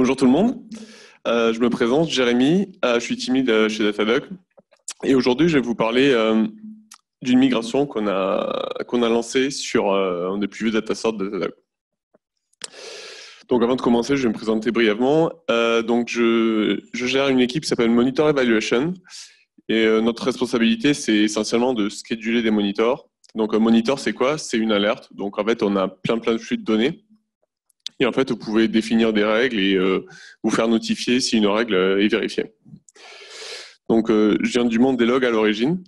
Bonjour tout le monde. Je me présente, Jérémy. Je suis timide chez Datadog. Et aujourd'hui, je vais vous parler d'une migration qu'on a lancée sur un des plus vieux datasets de Datadog. Donc, avant de commencer, je vais me présenter brièvement. Donc, je gère une équipe qui s'appelle Monitor Evaluation. Et notre responsabilité, c'est essentiellement de scheduler des monitors. Donc, un monitor, c'est quoi? C'est une alerte. Donc, en fait, on a plein de flux de données. Et en fait, vous pouvez définir des règles et vous faire notifier si une règle est vérifiée. Donc, je viens du monde des logs à l'origine,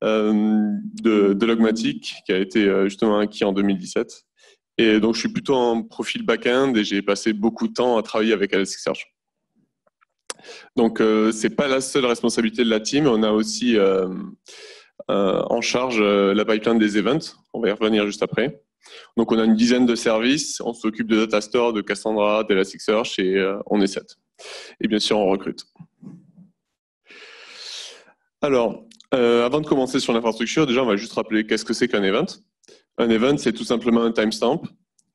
de Logmatic, qui a été justement acquis en 2017. Et donc, je suis plutôt en profil back-end et j'ai passé beaucoup de temps à travailler avec Elasticsearch. Donc, ce n'est pas la seule responsabilité de la team. On a aussi en charge la pipeline des events. On va y revenir juste après. Donc, on a une dizaine de services. On s'occupe de Datastore, de Cassandra, d'Elasticsearch et on est 7. Et bien sûr, on recrute. Alors, avant de commencer sur l'infrastructure, déjà, on va juste rappeler qu'est-ce que c'est qu'un event. Un event, c'est tout simplement un timestamp,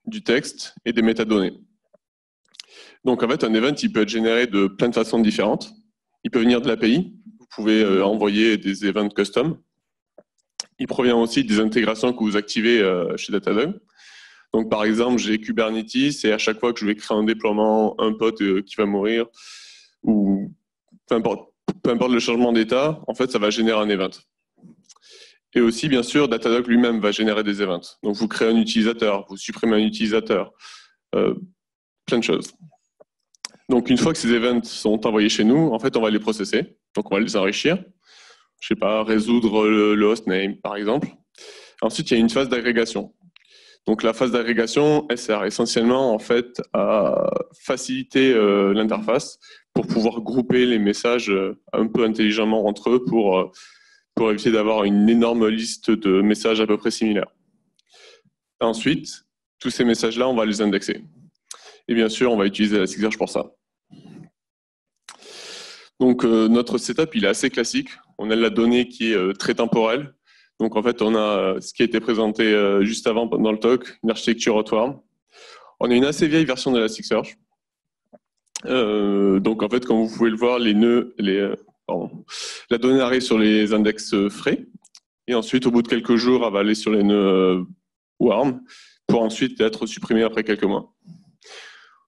du texte et des métadonnées. Donc, en fait, un event, il peut être généré de plein de façons différentes. Il peut venir de l'API. Vous pouvez envoyer des events custom. Il provient aussi des intégrations que vous activez chez Datadog. Donc, par exemple, j'ai Kubernetes et à chaque fois que je vais créer un déploiement, un pod qui va mourir, ou peu importe le changement d'état, en fait, ça va générer un event. Et aussi, bien sûr, Datadog lui-même va générer des events. Donc, vous créez un utilisateur, vous supprimez un utilisateur, plein de choses. Donc, une fois que ces events sont envoyés chez nous, en fait, on va les processer. Donc, on va les enrichir. Je sais pas, résoudre le hostname, par exemple. Ensuite, il y a une phase d'agrégation. Donc, la phase d'agrégation, elle sert essentiellement, en fait, à faciliter l'interface pour pouvoir grouper les messages un peu intelligemment entre eux pour éviter d'avoir une énorme liste de messages à peu près similaires. Ensuite, tous ces messages-là, on va les indexer. Et bien sûr, on va utiliser Elasticsearch pour ça. Donc, notre setup, il est assez classique. On a la donnée qui est très temporelle. Donc, en fait, on a ce qui a été présenté juste avant dans le talk, une architecture hotwarm. On a une assez vieille version d'Elasticsearch. Donc, en fait, comme vous pouvez le voir, la donnée arrive sur les index frais. Et ensuite, au bout de quelques jours, elle va aller sur les nœuds warm pour ensuite être supprimée après quelques mois.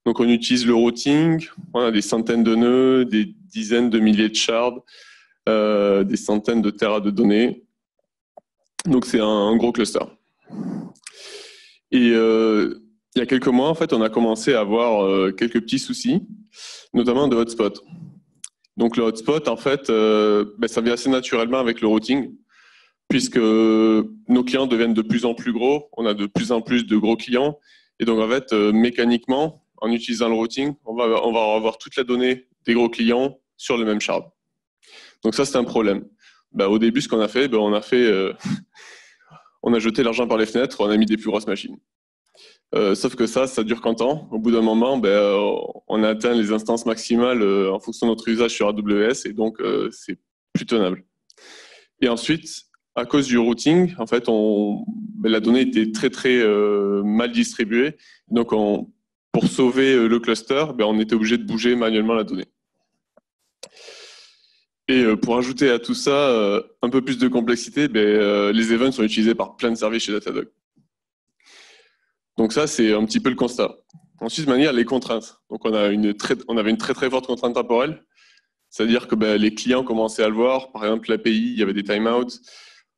Donc, on utilise le routing. On a des centaines de nœuds, des dizaines de milliers de shards, des centaines de terras de données. Donc, c'est un gros cluster. Et il y a quelques mois, en fait, on a commencé à avoir quelques petits soucis, notamment de hotspot. Donc, le hotspot, en fait, ça vient assez naturellement avec le routing, puisque nos clients deviennent de plus en plus gros. On a de plus en plus de gros clients. Et donc, en fait, mécaniquement, en utilisant le routing, on va avoir toute la donnée des gros clients sur le même shard. Donc, ça, c'est un problème. Au début, ce qu'on a fait, on a jeté l'argent par les fenêtres, on a mis des plus grosses machines. Sauf que ça dure qu'un temps. Au bout d'un moment, on a atteint les instances maximales en fonction de notre usage sur AWS et donc c'est plus tenable. Et ensuite, à cause du routing, en fait, la donnée était très mal distribuée. Donc, pour sauver le cluster, on était obligé de bouger manuellement la donnée. Et pour ajouter à tout ça un peu plus de complexité, les events sont utilisés par plein de services chez Datadog. Donc ça, c'est un petit peu le constat. Ensuite, de manière, les contraintes. Donc on avait une très forte contrainte temporelle, c'est-à-dire que les clients commençaient à le voir. Par exemple, l'API, il y avait des timeouts,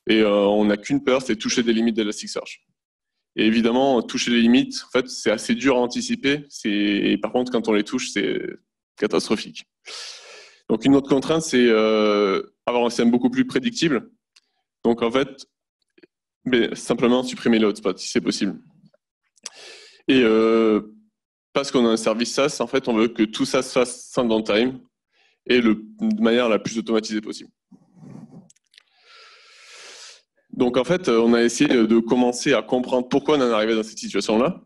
et on n'a qu'une peur, c'est toucher des limites d'Elasticsearch. Et évidemment, toucher les limites, en fait, c'est assez dur à anticiper. Et par contre, quand on les touche, c'est catastrophique. Donc une autre contrainte, c'est avoir un système beaucoup plus prédictible. Donc en fait, simplement supprimer le hotspot si c'est possible. Et parce qu'on a un service SaaS, en fait, on veut que tout ça se fasse sans downtime et de manière la plus automatisée possible. Donc en fait, on a essayé de commencer à comprendre pourquoi on en est arrivé dans cette situation-là.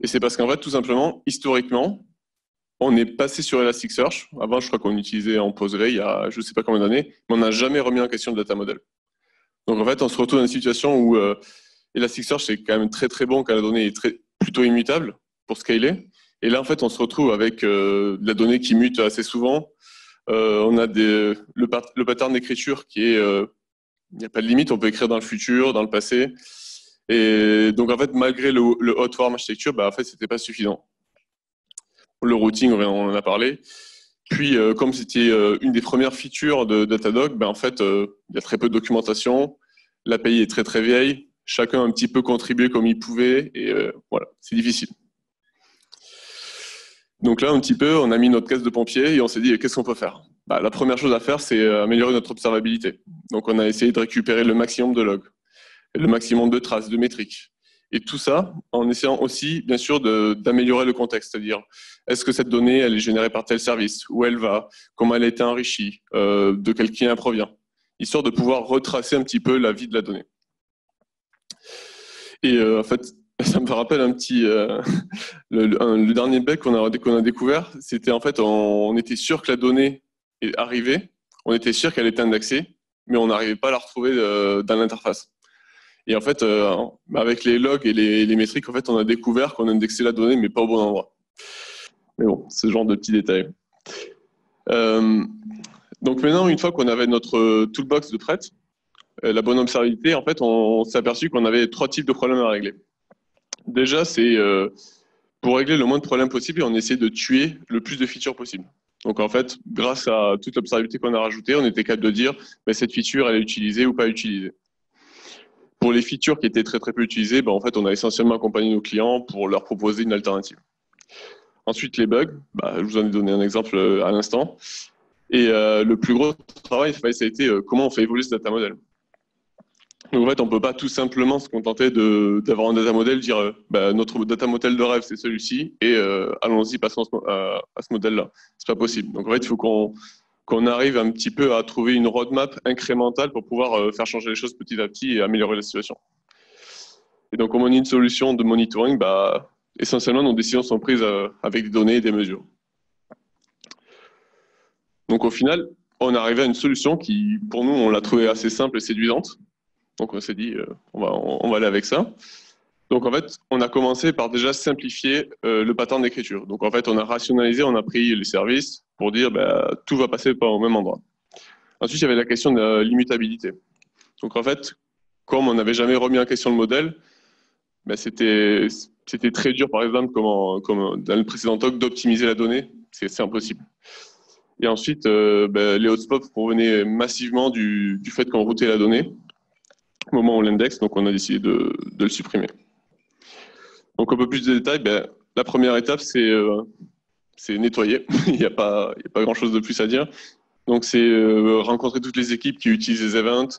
Et c'est parce qu'en fait, tout simplement, historiquement, on est passé sur Elasticsearch. Avant, je crois qu'on utilisait en Postgre il y a je ne sais pas combien d'années, mais on n'a jamais remis en question le data model. Donc en fait, on se retrouve dans une situation où Elasticsearch, c'est quand même très bon quand la donnée est plutôt immutable pour scaler. Et là, en fait, on se retrouve avec de la donnée qui mute assez souvent. On a le pattern d'écriture qui est, il n'y a pas de limite, on peut écrire dans le futur, dans le passé. Et donc, en fait, malgré le hot form architecture, bah, en fait, c'était pas suffisant. Le routing, on en a parlé. Puis, comme c'était une des premières features de Datadog, ben, en fait, il y a très peu de documentation. L'API est très, très vieille. Chacun a un petit peu contribué comme il pouvait. Et voilà, c'est difficile. Donc là, un petit peu, on a mis notre caisse de pompier et on s'est dit, qu'est-ce qu'on peut faire? Bah, la première chose à faire, c'est améliorer notre observabilité. Donc, on a essayé de récupérer le maximum de logs, le maximum de traces, de métriques. Et tout ça en essayant aussi, bien sûr, d'améliorer le contexte, c'est-à-dire, est-ce que cette donnée, elle est générée par tel service, où elle va, comment elle a été enrichie, de quel client elle provient, histoire de pouvoir retracer un petit peu la vie de la donnée. Et en fait, ça me rappelle un petit... le dernier bug qu'on a découvert, c'était en fait, on était sûr que la donnée est arrivée, on était sûr qu'elle était indexée, mais on n'arrivait pas à la retrouver dans l'interface. Et en fait, avec les logs et les métriques, en fait, on a découvert qu'on indexait la donnée, mais pas au bon endroit. Mais bon, c'est ce genre de petits détails. Donc maintenant, une fois qu'on avait notre toolbox de prête, la bonne observabilité, en fait, on s'est aperçu qu'on avait 3 types de problèmes à régler. Déjà, c'est pour régler le moins de problèmes possible, on essayait de tuer le plus de features possible. Donc en fait, grâce à toute l'observabilité qu'on a rajoutée, on était capable de dire ben, cette feature, elle est utilisée ou pas utilisée. Pour les features qui étaient très très peu utilisées, ben, en fait, on a essentiellement accompagné nos clients pour leur proposer une alternative. Ensuite, les bugs, bah, je vous en ai donné un exemple à l'instant. Et le plus gros travail, ça a été comment on fait évoluer ce data model. Donc en fait, on ne peut pas tout simplement se contenter d'avoir un data model, dire bah, notre data model de rêve, c'est celui-ci, et allons-y, passons à ce modèle-là. C'est pas possible. Donc en fait, il faut qu'on arrive un petit peu à trouver une roadmap incrémentale pour pouvoir faire changer les choses petit à petit et améliorer la situation. Et donc, comme on a une solution de monitoring, bah, essentiellement, nos décisions sont prises avec des données et des mesures. Donc au final, on est arrivé à une solution qui, pour nous, on l'a trouvée assez simple et séduisante. Donc on s'est dit, on va aller avec ça. Donc en fait, on a commencé par déjà simplifier le pattern d'écriture. Donc en fait, on a rationalisé, on a pris les services pour dire bah, tout va passer pas au même endroit. Ensuite, il y avait la question de l'immutabilité. Donc en fait, comme on n'avait jamais remis en question le modèle, bah, c'était très dur, par exemple, comme dans le précédent talk, d'optimiser la donnée. C'est impossible. Et ensuite, les hotspots provenaient massivement du fait qu'on routait la donnée au moment où on l'indexe, donc on a décidé de le supprimer. Donc un peu plus de détails, la première étape, c'est nettoyer. Il n'y a pas grand-chose de plus à dire. Donc c'est rencontrer toutes les équipes qui utilisent les events,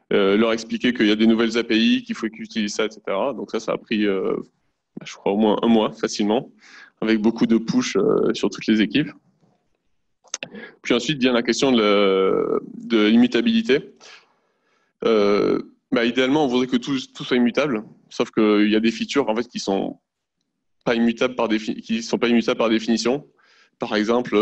leur expliquer qu'il y a des nouvelles API, qu'il faut qu'ils utilisent ça, etc. Donc ça a pris, je crois, au moins 1 mois facilement, avec beaucoup de push sur toutes les équipes. Puis ensuite vient la question de l'immutabilité. Idéalement, on voudrait que tout soit immutable, sauf qu'il y a des features en fait qui sont pas immutables par définition. Par exemple,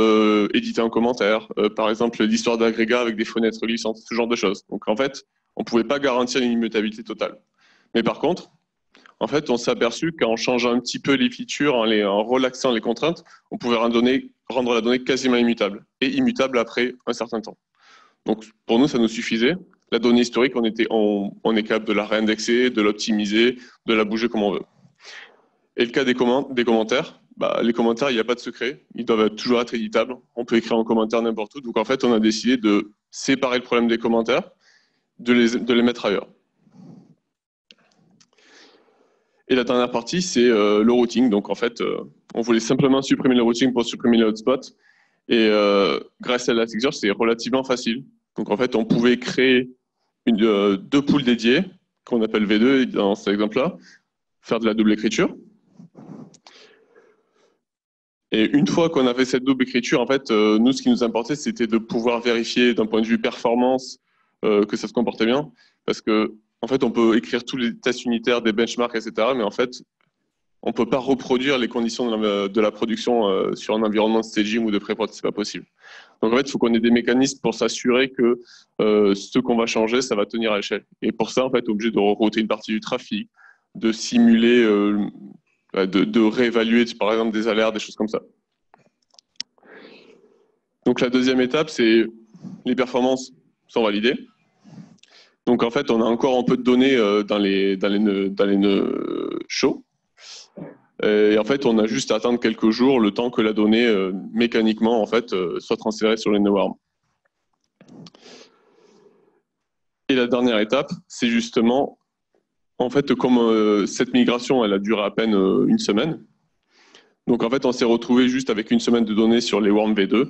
éditer un commentaire, par exemple l'histoire d'agrégat avec des fenêtres glissantes, ce genre de choses. Donc en fait, on pouvait pas garantir une immutabilité totale. Mais par contre, en fait, on s'est aperçu qu'en changeant un petit peu les features, en relaxant les contraintes, on pouvait rendre la donnée quasiment immutable et immutable après un certain temps. Donc pour nous, ça nous suffisait. La donnée historique, on est capable de la réindexer, de l'optimiser, de la bouger comme on veut. Et le cas des commentaires, les commentaires, il n'y a pas de secret. Ils doivent toujours être éditables. On peut écrire un commentaire n'importe où. Donc en fait, on a décidé de séparer le problème des commentaires, de les mettre ailleurs. Et la dernière partie, c'est le routing. Donc en fait, on voulait simplement supprimer le routing pour supprimer les hotspots. Et grâce à Elasticsearch, c'est relativement facile. Donc en fait, on pouvait créer 2 pools dédiés, qu'on appelle V2 dans cet exemple-là, faire de la double écriture. Et une fois qu'on avait cette double écriture, en fait, nous, ce qui nous importait, c'était de pouvoir vérifier d'un point de vue performance que ça se comportait bien. Parce que, en fait, on peut écrire tous les tests unitaires, des benchmarks, etc. Mais en fait, on ne peut pas reproduire les conditions de la production sur un environnement de staging ou de pré-prod, c'est pas possible. Donc en fait, il faut qu'on ait des mécanismes pour s'assurer que ce qu'on va changer, ça va tenir à l'échelle. Et pour ça, en fait, on est obligé de rerouter une partie du trafic, de simuler de réévaluer, par exemple, des alertes, des choses comme ça. Donc la deuxième étape, c'est les performances sont validées. Donc en fait, on a encore un peu de données dans les nœuds chauds. Et en fait, on a juste à attendre quelques jours le temps que la donnée mécaniquement en fait soit transférée sur les nœuds warm. Et la dernière étape, c'est justement en fait comme cette migration, elle a duré à peine une semaine. Donc en fait, on s'est retrouvé juste avec une semaine de données sur les Worm V2.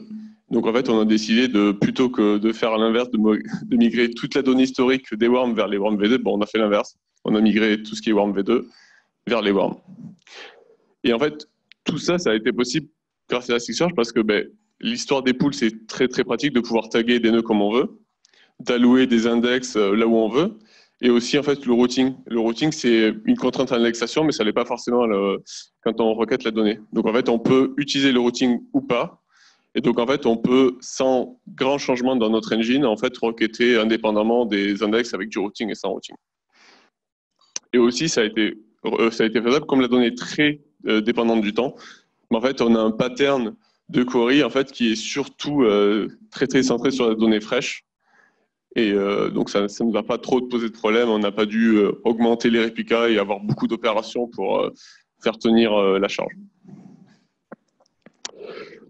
Donc en fait, on a décidé de plutôt que de faire l'inverse, de migrer toute la donnée historique des Worm vers les Worm V2, bon, on a fait l'inverse. On a migré tout ce qui est Worm V2 vers les Worm. Et en fait, tout ça, ça a été possible grâce à Elasticsearch parce que l'histoire des pools, c'est très très pratique de pouvoir taguer des nœuds comme on veut, d'allouer des index là où on veut. Et aussi, en fait, le routing. Le routing, c'est une contrainte à l'indexation, mais ça n'est pas forcément quand on requête la donnée. Donc, en fait, on peut utiliser le routing ou pas. Et donc, en fait, on peut, sans grand changement dans notre engine, en fait, requêter indépendamment des index avec du routing et sans routing. Et aussi, ça a été faisable, comme la donnée est très dépendante du temps. Mais en fait, on a un pattern de query, en fait, qui est surtout très, très centré sur la donnée fraîche. Et donc, ça ne va pas trop poser de problème. On n'a pas dû augmenter les réplicas et avoir beaucoup d'opérations pour faire tenir la charge.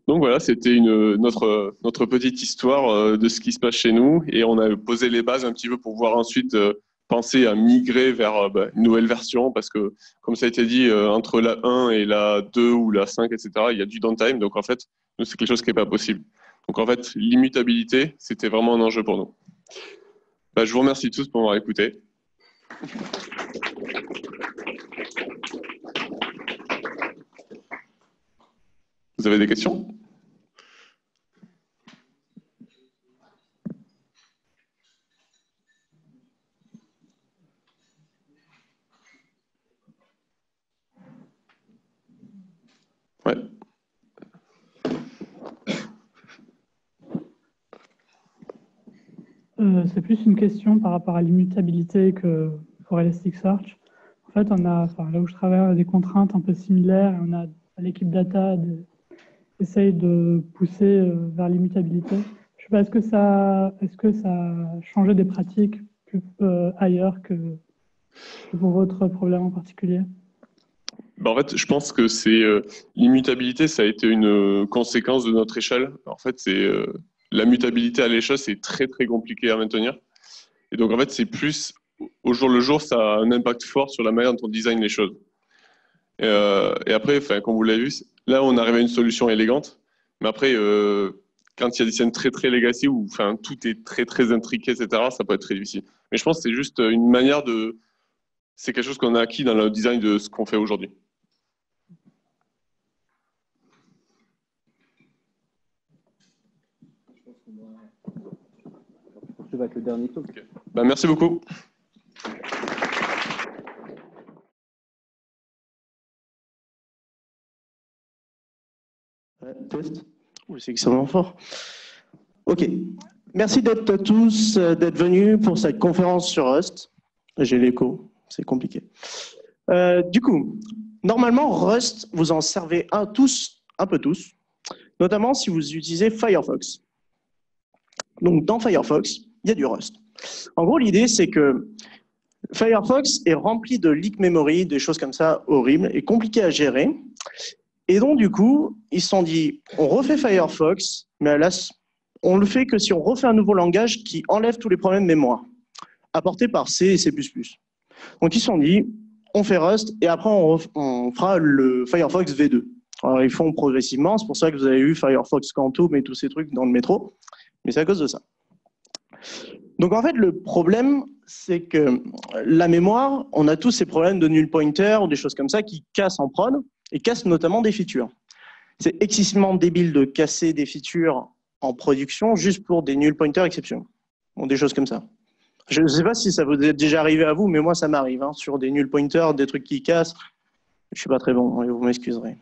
Donc voilà, c'était notre petite histoire de ce qui se passe chez nous. Et on a posé les bases un petit peu pour pouvoir ensuite penser à migrer vers une nouvelle version. Parce que, comme ça a été dit, entre la 1 et la 2 ou la 5, etc., il y a du downtime. Donc en fait, c'est quelque chose qui n'est pas possible. Donc en fait, l'immutabilité, c'était vraiment un enjeu pour nous. Je vous remercie tous pour m'avoir écouté. Vous avez des questions ? Ouais. C'est plus une question par rapport à l'immutabilité que pour Elasticsearch. En fait, là où je travaille, on a des contraintes un peu similaires et on a l'équipe data essaye de pousser vers l'immutabilité. Je sais pas, est-ce que ça a changé des pratiques plus ailleurs que pour votre problème en particulier? En fait, je pense que l'immutabilité, ça a été une conséquence de notre échelle. En fait, la mutabilité à l'échelle, c'est très très compliqué à maintenir. Et donc, en fait, c'est plus au jour le jour, ça a un impact fort sur la manière dont on design les choses. Et après, comme vous l'avez vu, là, on arrive à une solution élégante. Mais après, quand il y a des scènes très très legacy où tout est très très intriqué, etc., ça peut être très difficile. Mais je pense que c'est juste une manière de. C'est quelque chose qu'on a acquis dans le design de ce qu'on fait aujourd'hui. Je vais être le dernier tour. Okay. Merci beaucoup. Test. Oui, c'est extrêmement fort. OK. Merci d'être tous d'être venus pour cette conférence sur Rust. J'ai l'écho, c'est compliqué. Du coup, normalement, Rust, vous en servez un peu tous, notamment si vous utilisez Firefox. Donc, dans Firefox, il y a du Rust. En gros, l'idée, c'est que Firefox est rempli de leak memory, des choses comme ça horribles et compliquées à gérer. Et donc, du coup, ils se sont dit, on refait Firefox, mais on le fait que si on refait un nouveau langage qui enlève tous les problèmes mémoire, apportés par C et C++. Donc, ils se sont dit, on fait Rust et après, on fera le Firefox V2. Alors, ils font progressivement, c'est pour ça que vous avez eu Firefox Quantum et tous ces trucs dans le métro, mais c'est à cause de ça. Donc, en fait, le problème, c'est que la mémoire, on a tous ces problèmes de null pointer ou des choses comme ça qui cassent en prod et cassent notamment des features. C'est excessivement débile de casser des features en production juste pour des null pointer exceptions. Bon, des choses comme ça. Je ne sais pas si ça vous est déjà arrivé à vous, mais moi, ça m'arrive. Hein, sur des null pointers, des trucs qui cassent. Je ne suis pas très bon, vous m'excuserez.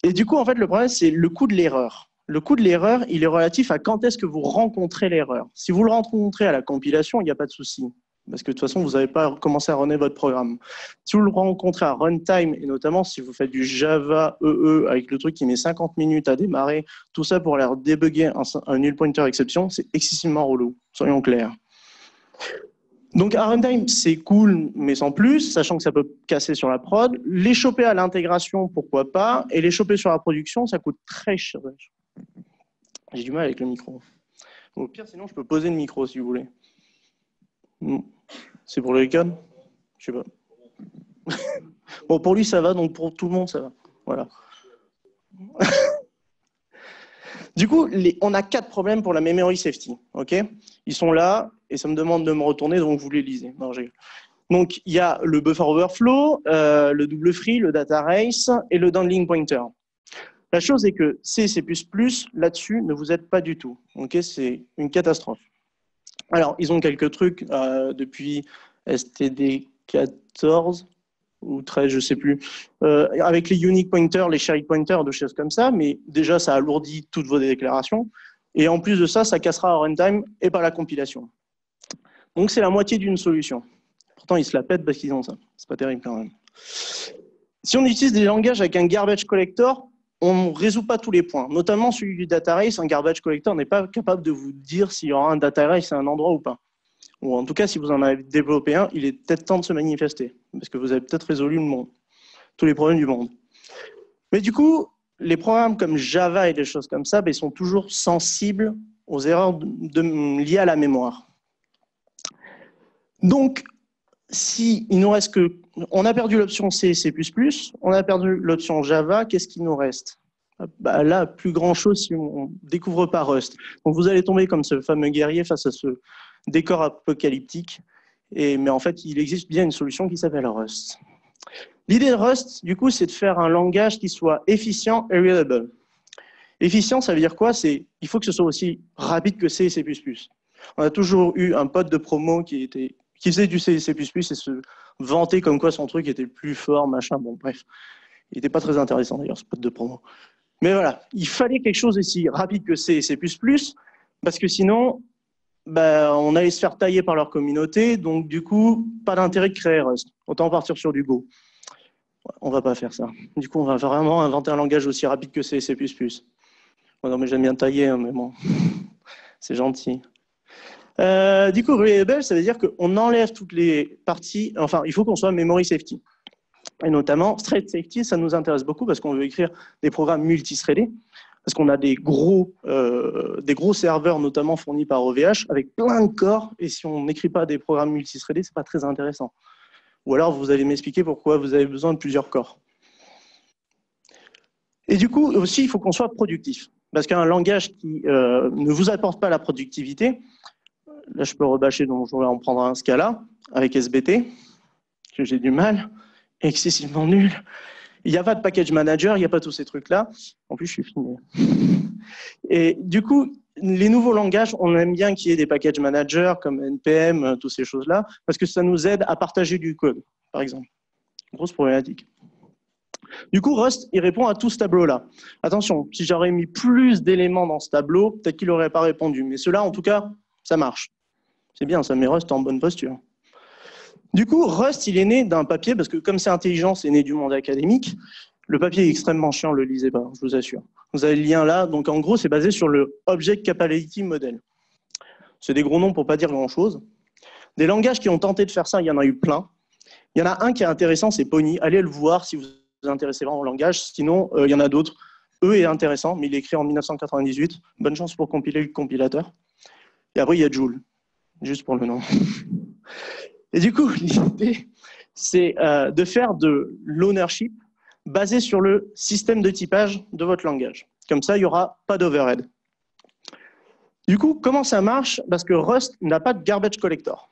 Et du coup, en fait, le problème, c'est le coût de l'erreur. Le coût de l'erreur, il est relatif à quand est-ce que vous rencontrez l'erreur. Si vous le rencontrez à la compilation, il n'y a pas de souci. parce que de toute façon, vous n'avez pas commencé à runner votre programme. Si vous le rencontrez à runtime, et notamment si vous faites du Java EE avec le truc qui met 50 minutes à démarrer, tout ça pour aller débugger un null pointer exception, c'est excessivement relou, soyons clairs. Donc à runtime, c'est cool, mais sans plus, sachant que ça peut casser sur la prod. Les choper à l'intégration, pourquoi pas, et les choper sur la production, ça coûte très cher. J'ai du mal avec le micro. Au pire, sinon, je peux poser le micro si vous voulez. C'est pour le code? Je sais pas. Bon, pour lui, ça va, donc pour tout le monde, ça va. Voilà. Du coup, on a 4 problèmes pour la memory safety. Okay, ils sont là, et ça me demande de me retourner, donc vous les lisez. Non, donc, il y a le buffer overflow, le double free, le data race et le downlink pointer. La chose est que C, C++, là-dessus, ne vous aide pas du tout. Okay, c'est une catastrophe. Alors, ils ont quelques trucs depuis STD 14 ou 13, je ne sais plus, avec les unique pointers, les shared pointers, de choses comme ça, mais déjà, ça alourdit toutes vos déclarations. Et en plus de ça, ça cassera à runtime et pas la compilation. Donc, c'est la moitié d'une solution. Pourtant, ils se la pètent parce qu'ils ont ça. C'est pas terrible quand même. Si on utilise des langages avec un garbage collector, on ne résout pas tous les points, notamment celui du data race. Un garbage collector n'est pas capable de vous dire s'il y aura un data race à un endroit ou pas. Ou en tout cas, si vous en avez développé un, il est peut-être temps de se manifester, parce que vous avez peut-être résolu le monde, tous les problèmes du monde. Mais du coup, les programmes comme Java et des choses comme ça, ils sont toujours sensibles aux erreurs liées à la mémoire. Donc, si il nous reste que, on a perdu l'option C et C++, on a perdu l'option Java, qu'est-ce qu'il nous reste? Là, plus grand-chose si on ne découvre pas Rust. Donc vous allez tomber comme ce fameux guerrier face à ce décor apocalyptique, mais en fait, il existe bien une solution qui s'appelle Rust. L'idée de Rust, du coup, c'est de faire un langage qui soit efficient et reliable. Efficient, ça veut dire quoi? Il faut que ce soit aussi rapide que C et C++. On a toujours eu un pote de promo qui faisait du C et C++ et se vantait comme quoi son truc était plus fort, machin, bon bref. Il n'était pas très intéressant d'ailleurs, ce pote de promo. Mais voilà, il fallait quelque chose aussi rapide que C et C++, parce que sinon, on allait se faire tailler par leur communauté, donc du coup, pas d'intérêt de créer Rust. Autant partir sur du Go. On va pas faire ça. Du coup, on va vraiment inventer un langage aussi rapide que C et C++. Non, mais j'aime bien tailler, hein, mais bon, c'est gentil. Du coup, reliable, ça veut dire qu'on enlève toutes les parties, enfin, il faut qu'on soit memory safety. Et notamment, thread safety, ça nous intéresse beaucoup parce qu'on veut écrire des programmes multithreadés, parce qu'on a des gros serveurs, notamment fournis par OVH, avec plein de corps, et si on n'écrit pas des programmes multithreadés, c'est pas très intéressant. Ou alors, vous allez m'expliquer pourquoi vous avez besoin de plusieurs corps. Et du coup, aussi, il faut qu'on soit productif, parce qu'un langage qui ne vous apporte pas la productivité, là, je peux rebâcher, donc je vais en prendre un Scala, avec SBT, que j'ai du mal, excessivement nul. Il n'y a pas de package manager, il n'y a pas tous ces trucs-là. En plus, je suis filmé. Et du coup, les nouveaux langages, on aime bien qu'il y ait des package managers comme NPM, toutes ces choses-là, parce que ça nous aide à partager du code, par exemple. Grosse problématique. Du coup, Rust, il répond à tout ce tableau-là. Attention, si j'aurais mis plus d'éléments dans ce tableau, peut-être qu'il n'aurait pas répondu. Mais cela, en tout cas, ça marche. C'est bien, ça met Rust en bonne posture. Du coup, Rust, il est né d'un papier, parce que comme c'est intelligent, c'est né du monde académique. Le papier est extrêmement chiant, ne le lisez pas, je vous assure. Vous avez le lien là, donc en gros, c'est basé sur le Object Capability Model. C'est des gros noms pour ne pas dire grand-chose. Des langages qui ont tenté de faire ça, il y en a eu plein. Il y en a un qui est intéressant, c'est Pony. Allez le voir si vous vous intéressez vraiment au langage. Sinon, il y en a d'autres. E est intéressant, mais il est écrit en 1998. Bonne chance pour compiler le compilateur. Et après, il y a Joule, juste pour le nom. Et du coup, l'idée, c'est de faire de l'ownership basé sur le système de typage de votre langage. Comme ça, il n'y aura pas d'overhead. Du coup, comment ça marche? Parce que Rust n'a pas de garbage collector.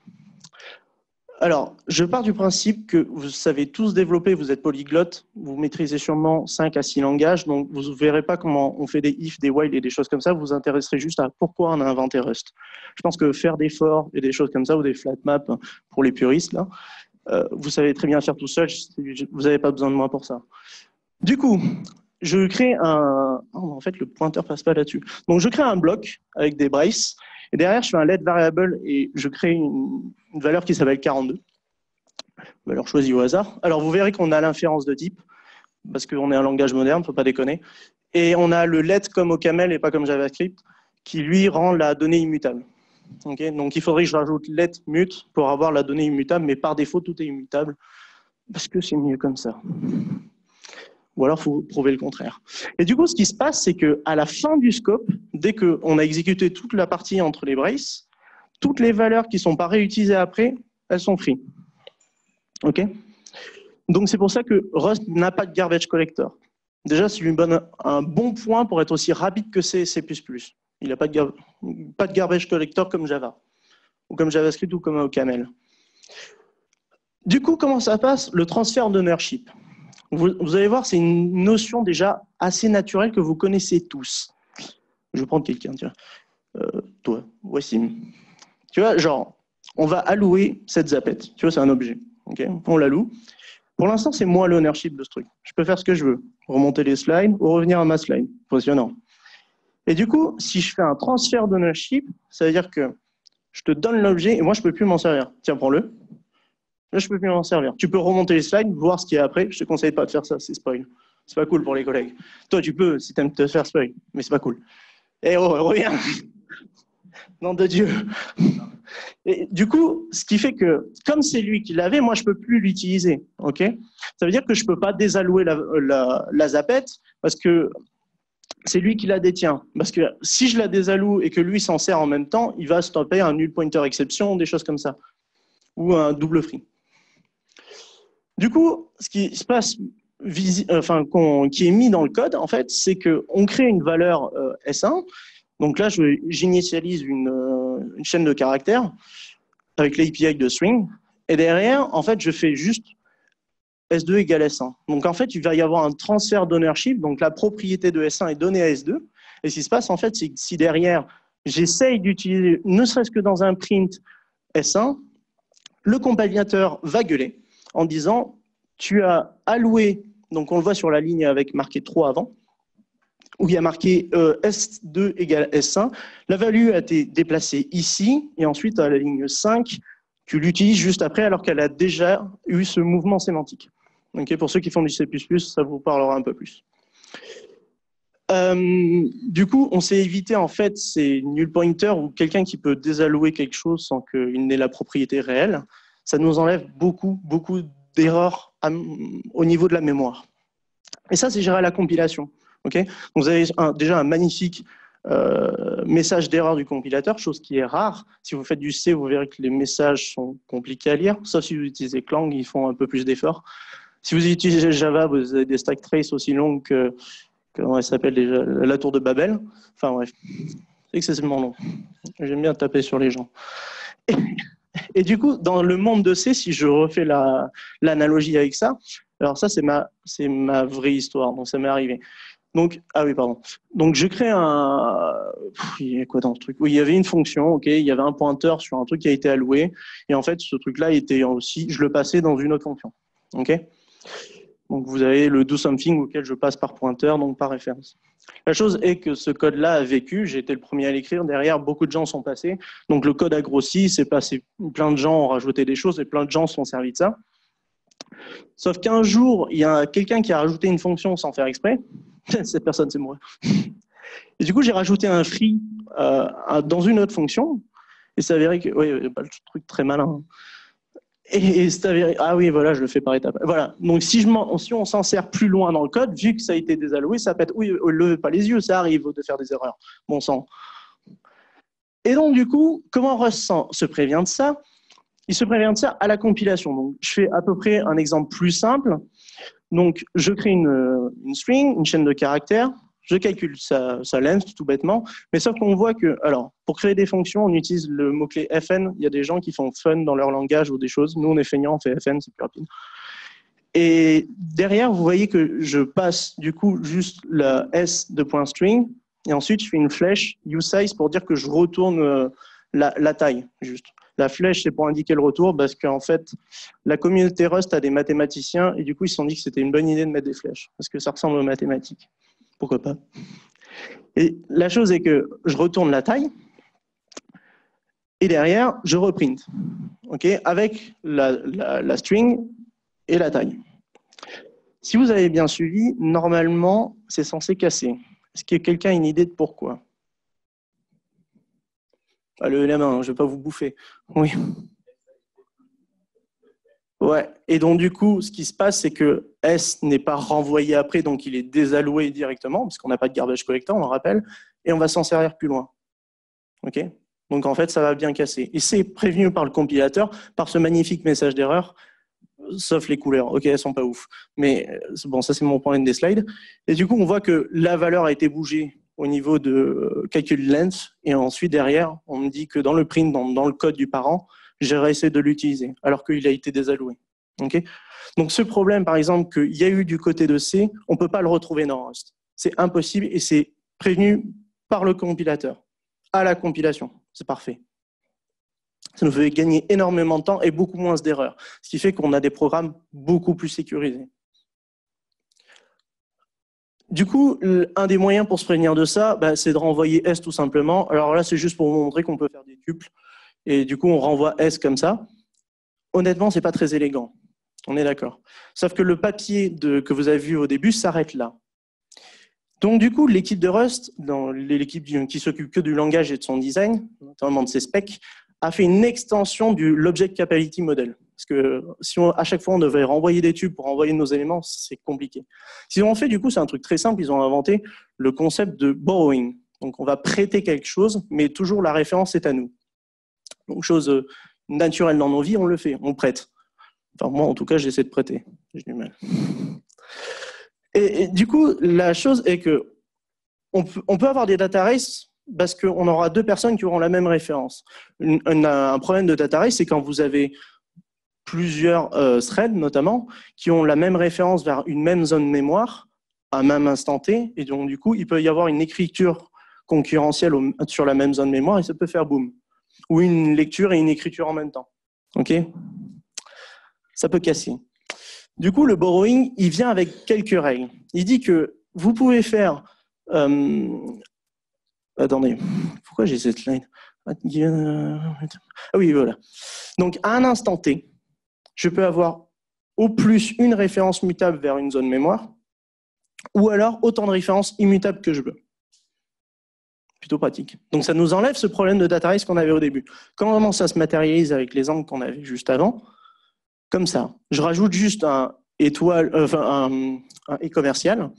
Alors, je pars du principe que vous savez tous développer, vous êtes polyglotte, vous maîtrisez sûrement 5 à 6 langages, donc vous ne verrez pas comment on fait des if, des while et des choses comme ça, vous vous intéresserez juste à pourquoi on a inventé Rust. Je pense que faire des for et des choses comme ça, ou des flat maps pour les puristes, là, vous savez très bien faire tout seul, vous n'avez pas besoin de moi pour ça. Du coup, je crée un... Oh, en fait, le pointeur ne passe pas là-dessus. Donc, je crée un bloc avec des braces, et derrière, je fais un let variable et je crée une valeur qui s'appelle 42, valeur choisie au hasard. Alors, vous verrez qu'on a l'inférence de type, parce qu'on est un langage moderne, il ne faut pas déconner. Et on a le let comme au camel et pas comme JavaScript, qui lui rend la donnée immutable. Okay, donc, il faudrait que je rajoute let mute pour avoir la donnée immutable, mais par défaut, tout est immutable, parce que c'est mieux comme ça. Ou alors, il faut prouver le contraire. Et du coup, ce qui se passe, c'est qu'à la fin du scope, dès qu'on a exécuté toute la partie entre les braces, toutes les valeurs qui ne sont pas réutilisées après, elles sont free. OK ? Donc, c'est pour ça que Rust n'a pas de garbage collector. Déjà, c'est lui donne un bon point pour être aussi rapide que C++. Il n'a pas de garbage collector comme Java, ou comme JavaScript, ou comme OCaml. Du coup, comment ça passe? Le transfert d'ownership. Vous allez voir, c'est une notion déjà assez naturelle que vous connaissez tous. Je vais prendre quelqu'un, tiens. Toi, Wassim. Tu vois, genre, on va allouer cette zapette. Tu vois, c'est un objet. Okay, on l'alloue. Pour l'instant, c'est moi l'ownership de ce truc. Je peux faire ce que je veux. Remonter les slides ou revenir à ma slide. Impressionnant. Et du coup, si je fais un transfert d'ownership, ça veut dire que je te donne l'objet et moi, je ne peux plus m'en servir. Tiens, prends-le. Là, je ne peux plus m'en servir. Tu peux remonter les slides, voir ce qu'il y a après. Je ne te conseille pas de faire ça, c'est spoil. C'est pas cool pour les collègues. Toi, tu peux si tu aimes te faire spoil, mais c'est pas cool. Eh oh, reviens. Nom de Dieu. Et du coup, ce qui fait que, comme c'est lui qui l'avait, moi, je ne peux plus l'utiliser. Okay, ça veut dire que je ne peux pas désallouer la zapette parce que c'est lui qui la détient. Parce que si je la désalloue et que lui s'en sert en même temps, il va stopper un null pointer exception, des choses comme ça. Ou un double free. Du coup, ce qui se passe, qui est mis dans le code, en fait, c'est qu'on crée une valeur S1. Donc là, j'initialise une chaîne de caractères avec l'API de string. Et derrière, en fait, je fais juste S2 égale S1. Donc en fait, il va y avoir un transfert d'ownership. Donc la propriété de S1 est donnée à S2. Et ce qui se passe, en fait, c'est que si derrière, j'essaye d'utiliser, ne serait-ce que dans un print S1, le compilateur va gueuler en disant tu as alloué, donc on le voit sur la ligne avec marqué 3 avant, où il y a marqué S2 égale S1. La value a été déplacée ici, et ensuite à la ligne 5, tu l'utilises juste après, alors qu'elle a déjà eu ce mouvement sémantique. Okay, pour ceux qui font du C++, ça vous parlera un peu plus. Du coup, on s'est évité en fait ces null pointers ou quelqu'un qui peut désallouer quelque chose sans qu'il n'ait la propriété réelle. Ça nous enlève beaucoup d'erreurs au niveau de la mémoire. Et ça, c'est géré à la compilation. Okay, donc vous avez déjà un magnifique message d'erreur du compilateur, chose qui est rare. Si vous faites du C, vous verrez que les messages sont compliqués à lire, sauf si vous utilisez Clang, ils font un peu plus d'efforts. Si vous utilisez Java, vous avez des stack traces aussi longues que comment elle s'appelle déjà, la tour de Babel. Enfin bref, c'est excessivement long. J'aime bien taper sur les gens. Et du coup, dans le monde de C, si je refais l'analogie avec ça, alors ça c'est ma vraie histoire, donc ça m'est arrivé. Donc, ah oui, pardon. Donc je crée il y a quoi dans ce truc? Oui, il y avait une fonction, ok, il y avait un pointeur sur un truc qui a été alloué, et en fait ce truc-là était aussi, je le passais dans une autre fonction, ok. Donc, vous avez le do something auquel je passe par pointeur, donc par référence. La chose est que ce code-là a vécu, j'ai été le premier à l'écrire, derrière, beaucoup de gens sont passés, donc le code a grossi, c'est passé, plein de gens ont rajouté des choses et plein de gens se sont servis de ça. Sauf qu'un jour, il y a quelqu'un qui a rajouté une fonction sans faire exprès, cette personne, c'est moi. Et du coup, j'ai rajouté un free dans une autre fonction, et ça s'avérait que, oui, il n'y a pas le truc très malin. Et c'est avéré, ah oui, voilà, je le fais par étapes. Voilà. Donc, si on s'en sert plus loin dans le code, vu que ça a été désalloué, ça peut être, oui, levez pas les yeux, ça arrive de faire des erreurs. Bon sang. Et donc, du coup, comment Rust se prévient de ça? Il se prévient de ça à la compilation. Donc, je fais à peu près un exemple plus simple. Donc, je crée une string, une chaîne de caractères. Je calcule sa length tout bêtement, mais sauf qu'on voit que, alors, pour créer des fonctions, on utilise le mot-clé fn. Il y a des gens qui font fun dans leur langage ou des choses. Nous, on est feignants, on fait fn, c'est plus rapide. Et derrière, vous voyez que je passe du coup juste la s de point string, et ensuite je fais une flèche usize pour dire que je retourne la taille, juste. La flèche, c'est pour indiquer le retour, parce qu'en fait, la communauté Rust a des mathématiciens, et du coup, ils se sont dit que c'était une bonne idée de mettre des flèches, parce que ça ressemble aux mathématiques. Pourquoi pas? Et la chose est que je retourne la taille et derrière, je reprint. okay, avec la string et la taille. Si vous avez bien suivi, normalement, c'est censé casser. Est-ce que quelqu'un a une idée de pourquoi? Levez la main, je ne vais pas vous bouffer. Oui. Ouais. Et donc, du coup, ce qui se passe, c'est que S n'est pas renvoyé après, donc il est désalloué directement, parce qu'on n'a pas de garbage collector, on le rappelle, et on va s'en servir plus loin. OK? Donc, en fait, ça va bien casser. Et c'est prévenu par le compilateur, par ce magnifique message d'erreur, sauf les couleurs. OK, elles sont pas ouf. Mais bon, ça, c'est mon point des slides. Et du coup, on voit que la valeur a été bougée au niveau de calcul length, et ensuite, derrière, on me dit que dans le print, dans le code du parent, j'ai réessayé de l'utiliser, alors qu'il a été désalloué. Okay, donc ce problème, par exemple, qu'il y a eu du côté de C, on ne peut pas le retrouver dans Rust. C'est impossible et c'est prévenu par le compilateur à la compilation. C'est parfait. Ça nous fait gagner énormément de temps et beaucoup moins d'erreurs, ce qui fait qu'on a des programmes beaucoup plus sécurisés. Du coup, un des moyens pour se prévenir de ça, c'est de renvoyer S tout simplement. Alors là, c'est juste pour vous montrer qu'on peut faire des tuples. Et du coup, on renvoie S comme ça. Honnêtement, ce n'est pas très élégant. On est d'accord. Sauf que le papier que vous avez vu au début s'arrête là. Donc du coup, l'équipe de Rust, l'équipe qui s'occupe que du langage et de son design, notamment de ses specs, a fait une extension de l'Object Capability Model. Parce que si à chaque fois on devait renvoyer des tubes pour envoyer nos éléments, c'est compliqué. Ce qu'ils ont fait, du coup, c'est un truc très simple. Ils ont inventé le concept de borrowing. Donc on va prêter quelque chose, mais toujours la référence est à nous. Donc chose naturelle dans nos vies, on le fait, on prête. Enfin moi, en tout cas, j'essaie de prêter. J'ai du mal. Et du coup, la chose est que on peut avoir des data races parce qu'on aura deux personnes qui auront la même référence. Un problème de data race, c'est quand vous avez plusieurs threads, notamment, qui ont la même référence vers une même zone mémoire à un même instant T, et donc du coup, il peut y avoir une écriture concurrentielle sur la même zone mémoire et ça peut faire boom. Ou une lecture et une écriture en même temps. OK ? Ça peut casser. Du coup, le borrowing, il vient avec quelques règles. Il dit que vous pouvez faire... Attendez, pourquoi j'ai cette slide ? Ah oui, voilà. Donc, à un instant T, je peux avoir au plus une référence mutable vers une zone mémoire, ou alors autant de références immutables que je veux. Plutôt pratique. Donc, ça nous enlève ce problème de data race qu'on avait au début. Comment ça se matérialise avec les angles qu'on avait juste avant ? Comme ça. Je rajoute juste un e-commercial,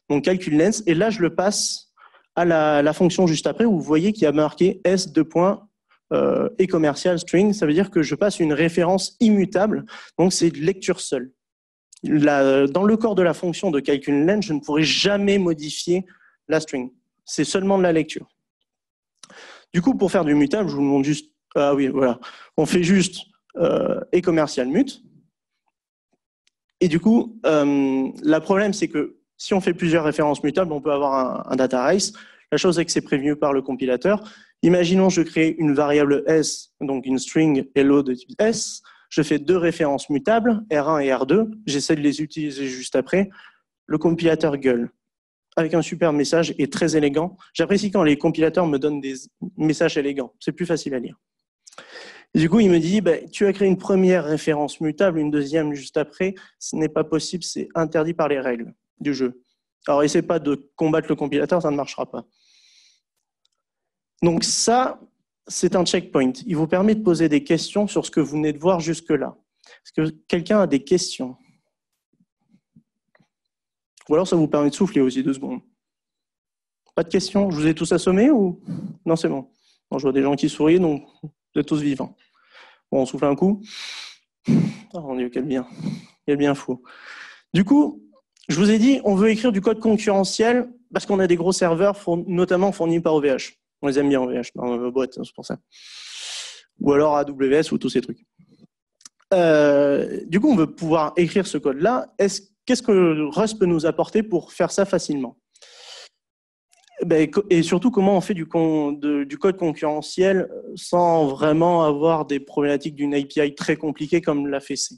donc calcul length, et là, je le passe à la fonction juste après, où vous voyez qu'il y a marqué s.e-commercial string. Ça veut dire que je passe une référence immutable, donc c'est de lecture seule. Dans le corps de la fonction de calcul length, je ne pourrai jamais modifier la string. C'est seulement de la lecture. Du coup, pour faire du mutable, je vous montre juste... Ah oui, voilà. On fait juste e-commercial mute. Et du coup, le problème, c'est que si on fait plusieurs références mutables, on peut avoir un data race. La chose est que c'est prévenu par le compilateur. Imaginons je crée une variable S, donc une string hello de type S. Je fais deux références mutables, R1 et R2. J'essaie de les utiliser juste après. Le compilateur gueule avec un super message et très élégant. J'apprécie quand les compilateurs me donnent des messages élégants. C'est plus facile à lire. Et du coup, il me dit, tu as créé une première référence mutable, une deuxième juste après. Ce n'est pas possible, c'est interdit par les règles du jeu. Alors, essayez pas de combattre le compilateur, ça ne marchera pas. Donc ça, c'est un checkpoint. Il vous permet de poser des questions sur ce que vous venez de voir jusque-là. Est-ce que quelqu'un a des questions ? Ou alors ça vous permet de souffler aussi 2 secondes. Pas de questions ? Je vous ai tous assommés ou... Non, c'est bon. Bon, je vois des gens qui sourient, donc vous êtes tous vivants. Bon, on souffle un coup. Oh mon Dieu, quel bien fou. Du coup, je vous ai dit, on veut écrire du code concurrentiel parce qu'on a des gros serveurs, notamment fournis par OVH. On les aime bien, OVH, dans nos boîtes, c'est pour ça. Ou alors AWS ou tous ces trucs. Du coup, on veut pouvoir écrire ce code-là. Qu'est-ce que Rust peut nous apporter pour faire ça facilement ? Et surtout, comment on fait du code concurrentiel sans vraiment avoir des problématiques d'une API très compliquée comme l'a fait C ?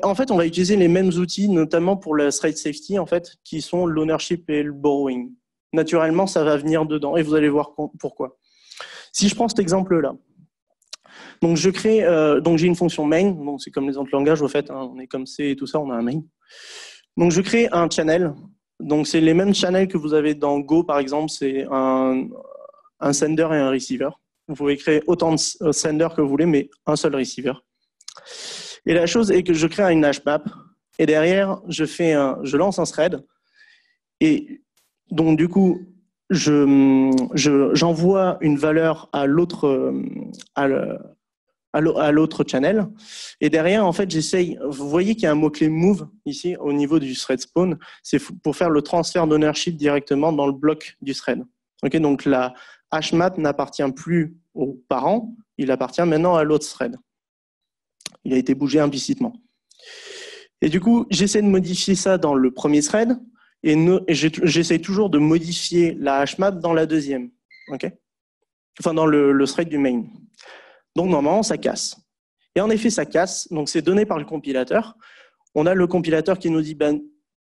En fait, on va utiliser les mêmes outils, notamment pour la thread safety, en fait, qui sont l'ownership et le borrowing. Naturellement, ça va venir dedans, et vous allez voir pourquoi. Si je prends cet exemple-là, Donc donc j'ai une fonction main, donc c'est comme les autres langages au fait, hein, on est comme C et tout ça, on a un main. Donc je crée un channel. Donc c'est les mêmes channels que vous avez dans Go par exemple, c'est un sender et un receiver. Vous pouvez créer autant de senders que vous voulez, mais un seul receiver. Et la chose est que je crée une hash map et derrière je lance un thread et donc du coup j'envoie une valeur à l'autre channel. Et derrière, en fait, j'essaye. Vous voyez qu'il y a un mot-clé move ici au niveau du thread spawn. C'est pour faire le transfert d'ownership directement dans le bloc du thread. Okay, donc la hash map n'appartient plus aux parents, il appartient maintenant à l'autre thread. Il a été bougé implicitement. Et du coup, j'essaie de modifier ça dans le premier thread et j'essaie toujours de modifier la hash map dans la deuxième. Okay, enfin, dans le thread du main. Donc, normalement, ça casse. Et en effet, ça casse. Donc, c'est donné par le compilateur. On a le compilateur qui nous dit,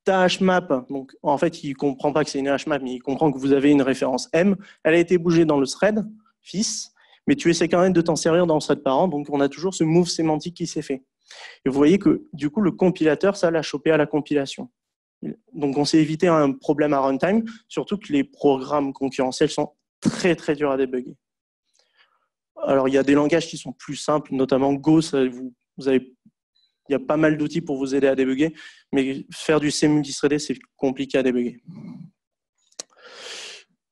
ta hashmap, donc en fait, il ne comprend pas que c'est une hashmap, mais il comprend que vous avez une référence M. Elle a été bougée dans le thread, fils, mais tu essaies quand même de t'en servir dans le thread parent. Donc, on a toujours ce move sémantique qui s'est fait. Et vous voyez que, du coup, le compilateur, ça l'a chopé à la compilation. Donc, on s'est évité un problème à runtime, surtout que les programmes concurrentiels sont très, très durs à débugger. Alors, il y a des langages qui sont plus simples, notamment Go, il y a pas mal d'outils pour vous aider à débugger, mais faire du C multithreadé, c'est compliqué à débugger.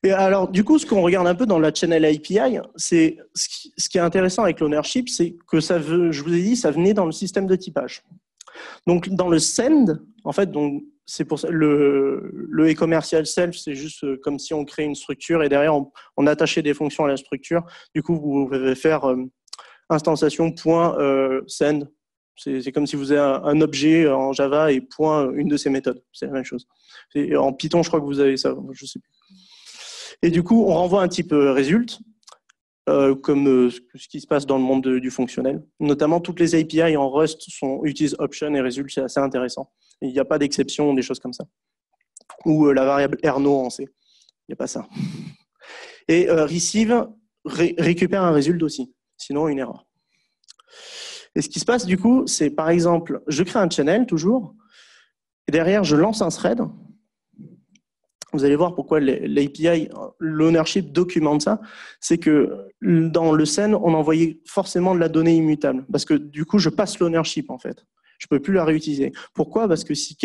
Et alors, du coup, ce qu'on regarde un peu dans la Channel API, c'est ce qui est intéressant avec l'ownership, c'est que je vous ai dit, ça venait dans le système de typage. Donc, dans le send, en fait, donc, c'est pour ça, le e-commercial self, c'est juste comme si on crée une structure et derrière, on attachait des fonctions à la structure. Du coup, vous pouvez faire instanciation.send. C'est comme si vous avez un objet en Java et point une de ces méthodes. C'est la même chose. En Python, je crois que vous avez ça. Je sais plus. Et du coup, on renvoie un type result, comme ce qui se passe dans le monde du fonctionnel. Notamment, toutes les API en Rust utilisent option et result, c'est assez intéressant. Et il n'y a pas d'exception, des choses comme ça. Ou la variable erno en C. Il n'y a pas ça. Et receive récupère un result aussi, sinon une erreur. Et ce qui se passe du coup, c'est par exemple, je crée un channel toujours, et derrière je lance un thread. Vous allez voir pourquoi l'API, l'ownership documente ça. C'est que dans le send, on envoyait forcément de la donnée immutable. Parce que du coup, je passe l'ownership en fait. Je ne peux plus la réutiliser. Pourquoi? Parce que si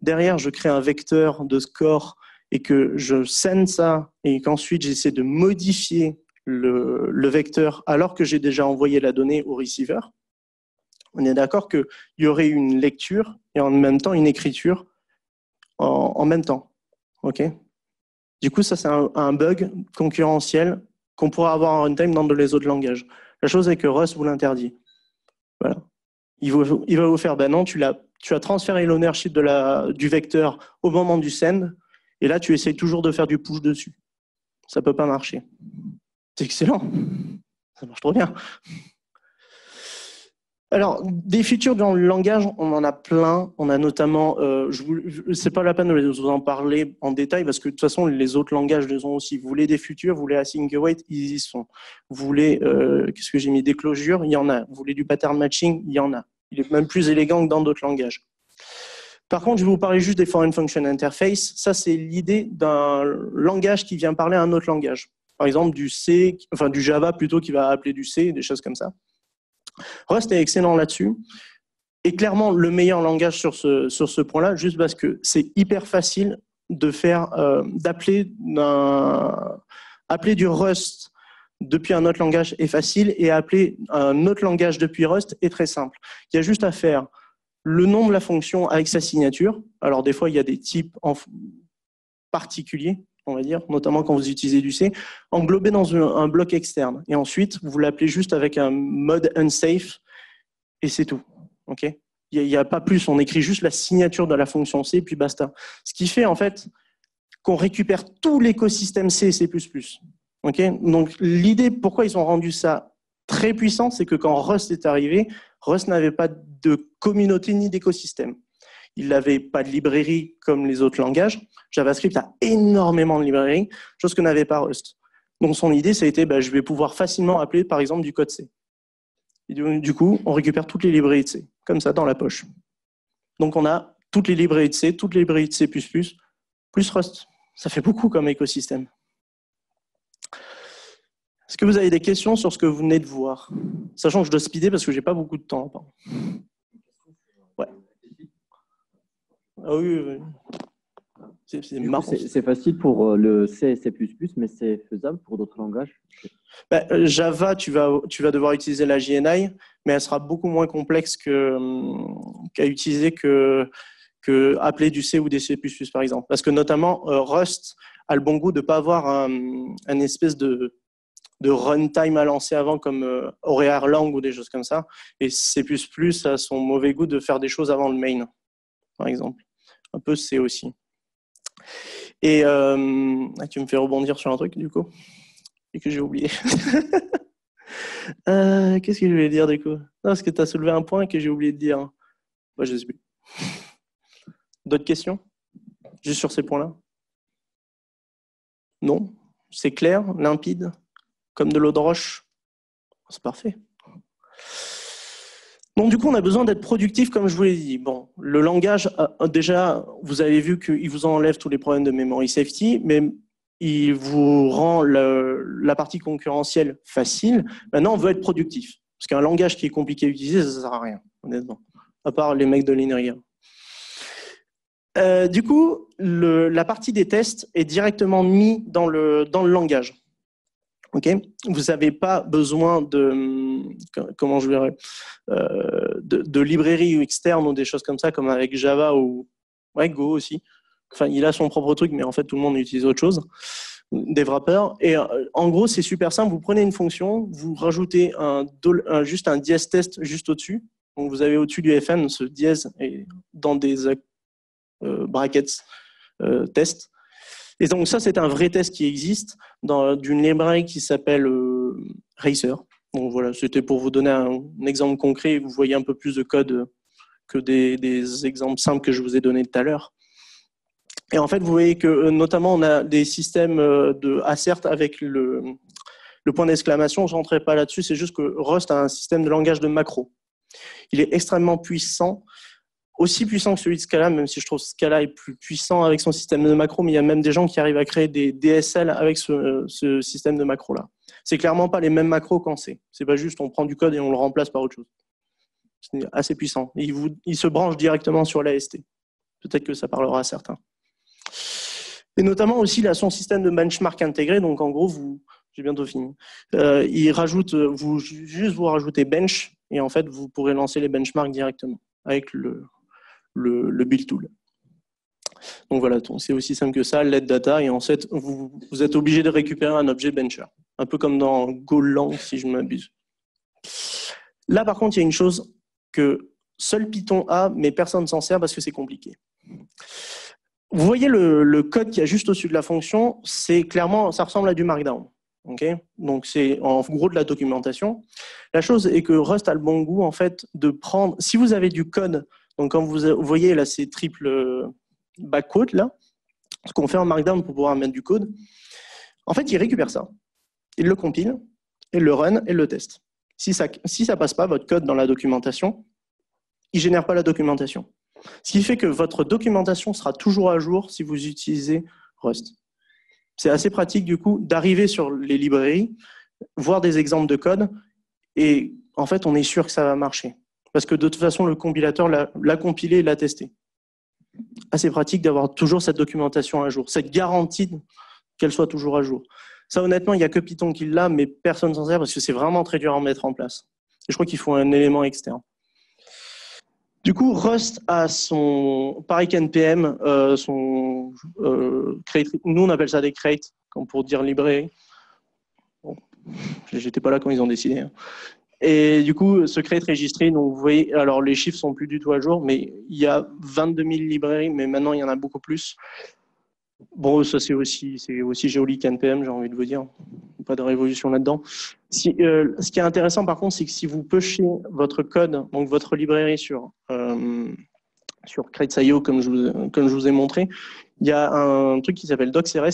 derrière, je crée un vecteur de score et que je send ça et qu'ensuite j'essaie de modifier le vecteur alors que j'ai déjà envoyé la donnée au receiver, on est d'accord qu'il y aurait une lecture et en même temps une écriture en même temps. Okay. Du coup, ça, c'est un bug concurrentiel qu'on pourra avoir en runtime dans les autres langages. La chose est que Rust vous l'interdit. Voilà. Il va vous faire, non, tu as transféré l'ownership du vecteur au moment du send, et là, tu essayes toujours de faire du push dessus. Ça ne peut pas marcher. C'est excellent. Ça marche trop bien. Alors, des features dans le langage, on en a plein. On a notamment, c'est pas la peine de vous en parler en détail parce que de toute façon, les autres langages les ont aussi. Vous voulez des features, vous voulez async await, ils y sont. Vous voulez, qu'est-ce que j'ai mis, des closures, il y en a. Vous voulez du pattern matching, il y en a. Il est même plus élégant que dans d'autres langages. Par contre, je vais vous parler juste des foreign function interface. Ça, c'est l'idée d'un langage qui vient parler à un autre langage. Par exemple, du C, enfin du Java plutôt qui va appeler du C, des choses comme ça. Rust est excellent là-dessus, et clairement le meilleur langage sur ce point-là, juste parce que c'est hyper facile de faire d'appeler du Rust depuis un autre langage est facile, et appeler un autre langage depuis Rust est très simple. Il y a juste à faire le nom de la fonction avec sa signature. Alors des fois, il y a des types particuliers, on va dire, notamment quand vous utilisez du C, englobé dans un bloc externe. Et ensuite, vous l'appelez juste avec un mode unsafe, et c'est tout. Okay, il n'y a pas plus, on écrit juste la signature de la fonction C, puis basta. Ce qui fait en fait qu'on récupère tout l'écosystème C et C++. Okay, donc l'idée, pourquoi ils ont rendu ça très puissant, c'est que quand Rust est arrivé, Rust n'avait pas de communauté ni d'écosystème. Il n'avait pas de librairie comme les autres langages. JavaScript a énormément de librairies, chose que n'avait pas Rust. Donc son idée, ça a été, je vais pouvoir facilement appeler par exemple du code C. Et du coup, on récupère toutes les librairies de C, comme ça, dans la poche. Donc, on a toutes les librairies de C, toutes les librairies de C++, plus Rust. Ça fait beaucoup comme écosystème. Est-ce que vous avez des questions sur ce que vous venez de voir? Sachant que je dois speeder parce que j'ai pas beaucoup de temps. Ouais. Ah oui, oui. C'est facile pour le C et C++, mais c'est faisable pour d'autres langages? Java, tu vas devoir utiliser la JNI, mais elle sera beaucoup moins complexe qu'à utiliser que appeler du C ou des C++, par exemple. Parce que notamment, Rust a le bon goût de ne pas avoir un espèce de runtime à lancer avant, comme Aurea Erlang ou des choses comme ça. Et C++ a son mauvais goût de faire des choses avant le main, par exemple. Un peu C aussi. Et tu me fais rebondir sur un truc, du coup, et que j'ai oublié. Qu'est-ce que je voulais dire, du coup? Non, parce que tu as soulevé un point que j'ai oublié de dire. Moi, je sais plus. D'autres questions? Juste sur ces points-là? Non? C'est clair, limpide, comme de l'eau de roche? C'est parfait. Donc, du coup, on a besoin d'être productif, comme je vous l'ai dit. Bon, le langage, déjà, vous avez vu qu'il vous enlève tous les problèmes de memory safety, mais il vous rend la partie concurrentielle facile. Maintenant, on veut être productif. Parce qu'un langage qui est compliqué à utiliser, ça ne sert à rien, honnêtement. À part les mecs de l'INRIA. Du coup, la partie des tests est directement mise dans le langage. Okay, vous n'avez pas besoin de librairies externes ou des choses comme ça, comme avec Java ou Go aussi. Enfin, il a son propre truc, mais en fait, tout le monde utilise autre chose, des wrappers. Et en gros, c'est super simple. Vous prenez une fonction, vous rajoutez juste un dièse test juste au-dessus. Donc, vous avez au-dessus du fn ce dièse et dans des brackets test. Et donc ça, c'est un vrai test qui existe d'une librairie qui s'appelle Racer. Donc voilà, c'était pour vous donner un exemple concret. Vous voyez un peu plus de code que des exemples simples que je vous ai donnés tout à l'heure. Et en fait, vous voyez que notamment, on a des systèmes de assert avec le point d'exclamation. Je ne rentrerai pas là-dessus, c'est juste que Rust a un système de langage de macro. Il est extrêmement puissant, aussi puissant que celui de Scala, même si je trouve que Scala est plus puissant avec son système de macro, mais il y a même des gens qui arrivent à créer des DSL avec ce système de macro-là. C'est clairement pas les mêmes macros qu'en C. C'est pas juste on prend du code et on le remplace par autre chose. C'est assez puissant. Et il se branche directement sur l'AST. Peut-être que ça parlera à certains. Et notamment aussi, il a son système de benchmark intégré. Donc en gros, j'ai bientôt fini. Il rajoute, vous rajoutez bench et en fait, vous pourrez lancer les benchmarks directement avec le build tool. Donc voilà, c'est aussi simple que ça, let data, et en fait, vous êtes obligé de récupérer un objet bencher. Un peu comme dans Golang, si je ne m'abuse. Là, par contre, il y a une chose que seul Python a, mais personne ne s'en sert parce que c'est compliqué. Vous voyez le code qui est juste au-dessus de la fonction, c'est clairement, ça ressemble à du Markdown. Okay, donc c'est en gros de la documentation. La chose est que Rust a le bon goût en fait de prendre, si vous avez du code, donc comme vous voyez là ces triple backquotes là, ce qu'on fait en Markdown pour pouvoir mettre du code, en fait il récupère ça, il le compile, il le run et le teste. Si ça passe pas votre code dans la documentation, il génère pas la documentation. Ce qui fait que votre documentation sera toujours à jour si vous utilisez Rust. C'est assez pratique du coup d'arriver sur les librairies, voir des exemples de code et en fait on est sûr que ça va marcher. Parce que de toute façon le compilateur l'a compilé et l'a testé. Assez pratique d'avoir toujours cette documentation à jour, cette garantie qu'elle soit toujours à jour. Ça honnêtement il n'y a que Python qui l'a mais personne s'en sert parce que c'est vraiment très dur à mettre en place. Et je crois qu'il faut un élément externe. Du coup, Rust a son, pareil qu'NPM, son crate, nous on appelle ça des crates, comme pour dire librairie. Bon, j'étais pas là quand ils ont décidé. Hein. Et du coup, ce crate registry, donc vous voyez, alors les chiffres sont plus du tout à jour, mais il y a 22 000 librairies, mais maintenant il y en a beaucoup plus. Bon, ça c'est aussi joli qu'NPM, j'ai envie de vous dire. Pas de révolution là-dedans. Ce qui est intéressant par contre, c'est que si vous pushez votre code, donc votre librairie sur Crates.io, comme je vous ai montré, il y a un truc qui s'appelle docsrs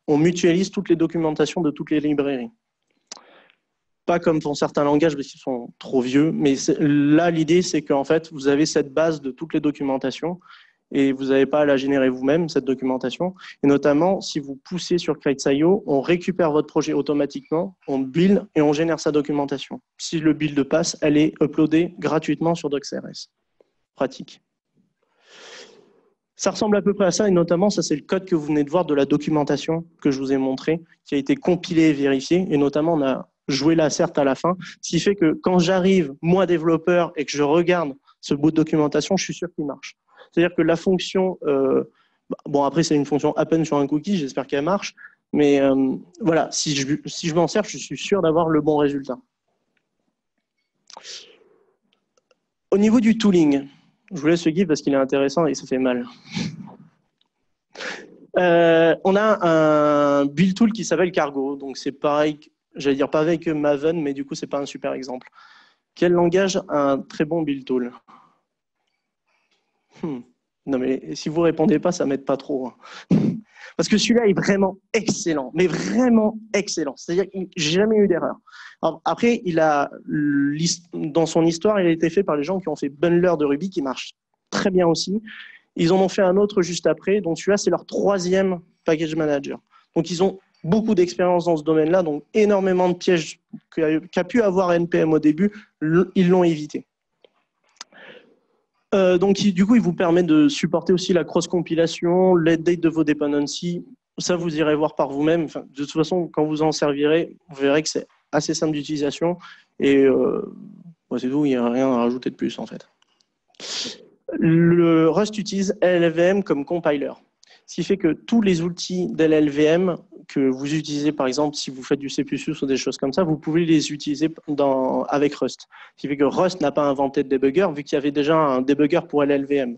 on mutualise toutes les documentations de toutes les librairies. pas comme font certains langages parce qu'ils sont trop vieux, mais là, l'idée, c'est qu'en fait, vous avez cette base de toutes les documentations et vous n'avez pas à la générer vous-même, cette documentation. Et notamment, si vous poussez sur Crates.io, on récupère votre projet automatiquement, on build et on génère sa documentation. Si le build passe, elle est uploadée gratuitement sur DocSRS. Pratique. Ça ressemble à peu près à ça, et notamment, ça c'est le code que vous venez de voir de la documentation que je vous ai montré, qui a été compilé et vérifié, et notamment, on a joué l'assert à la fin, ce qui fait que quand j'arrive, moi développeur, et que je regarde ce bout de documentation, je suis sûr qu'il marche. C'est-à-dire que la fonction, bon après c'est une fonction append sur un cookie, j'espère qu'elle marche, mais voilà, si je m'en sers, je suis sûr d'avoir le bon résultat. Au niveau du tooling, je vous laisse le GIF parce qu'il est intéressant et ça fait mal. On a un build tool qui s'appelle Cargo, donc c'est pareil, j'allais dire pas avec Maven, mais du coup c'est pas un super exemple. Quel langage a un très bon build tool? Non mais si vous répondez pas, ça m'aide pas trop. Parce que celui-là est vraiment excellent, mais vraiment excellent. C'est-à-dire que j'ai jamais eu d'erreur. Après, dans son histoire, il a été fait par les gens qui ont fait Bundler de Ruby, qui marche très bien aussi. Ils en ont fait un autre juste après, donc celui-là, c'est leur 3e package manager. Donc, ils ont beaucoup d'expérience dans ce domaine-là, donc énormément de pièges qu'a pu avoir NPM au début, ils l'ont évité. Donc, du coup, il vous permet de supporter aussi la cross-compilation, l'update de vos dependencies. Ça, vous irez voir par vous-même. Enfin, de toute façon, quand vous en servirez, vous verrez que c'est assez simple d'utilisation. Et c'est tout, il n'y a rien à rajouter de plus, en fait. Le Rust utilise LLVM comme compiler. Ce qui fait que tous les outils d'LLVM que vous utilisez, par exemple, si vous faites du C++ ou des choses comme ça, vous pouvez les utiliser avec Rust. Ce qui fait que Rust n'a pas inventé de debugger, vu qu'il y avait déjà un debugger pour LLVM.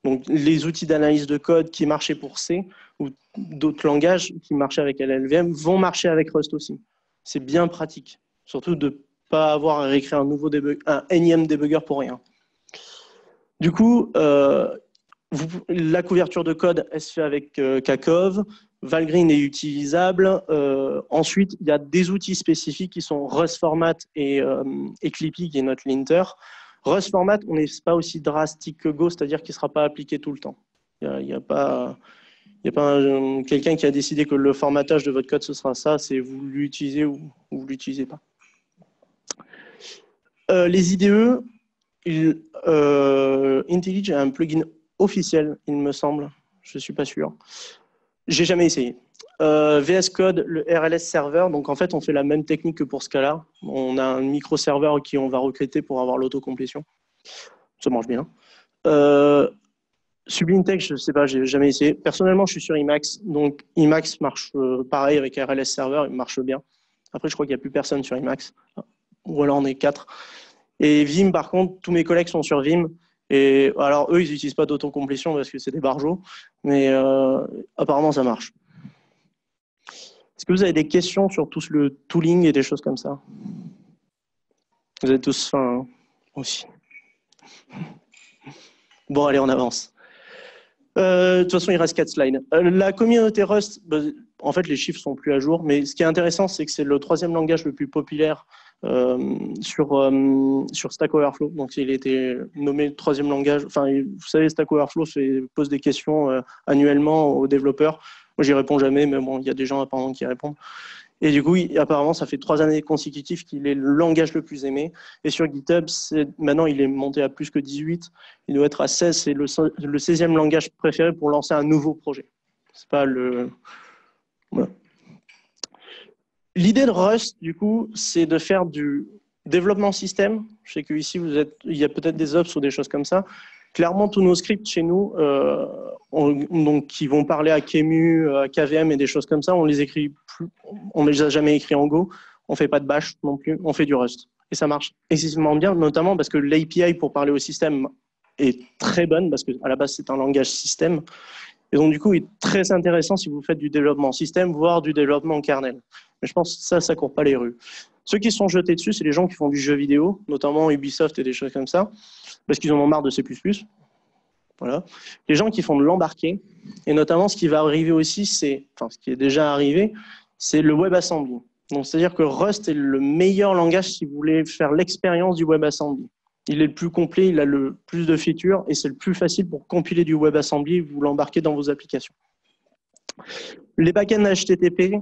Donc, les outils d'analyse de code qui marchaient pour C ou d'autres langages qui marchaient avec LLVM vont marcher avec Rust aussi. C'est bien pratique. Surtout de ne pas avoir à réécrire un énième debugger pour rien. Du coup, la couverture de code, elle se fait avec Kakov. Valgrind est utilisable. Ensuite, il y a des outils spécifiques qui sont RustFormat et Clippy, qui est notre linter. RustFormat, on n'est pas aussi drastique que Go, c'est-à-dire qu'il ne sera pas appliqué tout le temps. Il n'y a pas quelqu'un qui a décidé que le formatage de votre code, ce sera ça, c'est vous l'utilisez ou vous ne l'utilisez pas. Les IDE, IntelliJ a un plugin officiel, il me semble. Je ne suis pas sûr. J'ai jamais essayé. VS Code, le RLS server, donc en fait, on fait la même technique que pour Scala. On a un micro-serveur qui on va recruter pour avoir l'autocomplétion. Ça marche bien. Sublime Text, je ne sais pas, j'ai jamais essayé. Personnellement, je suis sur Emacs, donc Emacs marche pareil avec RLS server, il marche bien. Après, je crois qu'il n'y a plus personne sur Emacs. Ou alors on est 4. Et Vim, par contre, tous mes collègues sont sur Vim. Et alors, eux, ils n'utilisent pas d'autocomplétion parce que c'est des barjots, mais apparemment, ça marche. Est-ce que vous avez des questions sur tout le tooling et des choses comme ça? Vous êtes tous fins hein, aussi. Bon, allez, on avance. De toute façon, il reste 4 slides. La communauté Rust, en fait, les chiffres sont plus à jour, mais ce qui est intéressant, c'est que c'est le 3e langage le plus populaire sur Stack Overflow. Donc, il a été nommé le 3e langage. Enfin, vous savez, Stack Overflow pose des questions annuellement aux développeurs. Moi, j'y réponds jamais, mais bon, il y a des gens apparemment qui répondent. Et du coup, apparemment, ça fait 3 années consécutives qu'il est le langage le plus aimé. Et sur GitHub, maintenant, il est monté à plus que 18. Il doit être à 16. C'est le 16e langage préféré pour lancer un nouveau projet. C'est pas le... Voilà. L'idée de Rust, du coup, c'est de faire du développement système. Je sais qu'ici, il y a peut-être des ops ou des choses comme ça. Clairement, tous nos scripts chez nous, donc, qui vont parler à QEMU, à KVM et des choses comme ça, on les a jamais écrits en Go. On ne fait pas de bash non plus, on fait du Rust. Et ça marche excessivement bien, notamment parce que l'API pour parler au système est très bonne, parce qu'à la base, c'est un langage système. Et donc, du coup, il est très intéressant si vous faites du développement système, voire du développement kernel. Mais je pense que ça ne court pas les rues. Ceux qui sont jetés dessus, c'est les gens qui font du jeu vidéo, notamment Ubisoft et des choses comme ça, parce qu'ils en ont marre de C++. Voilà. Les gens qui font de l'embarqué, et notamment ce qui va arriver aussi, ce qui est déjà arrivé, c'est le WebAssembly. Donc, c'est-à-dire que Rust est le meilleur langage si vous voulez faire l'expérience du WebAssembly. Il est le plus complet, il a le plus de features et c'est le plus facile pour compiler du WebAssembly et vous l'embarquer dans vos applications. Les backends HTTP,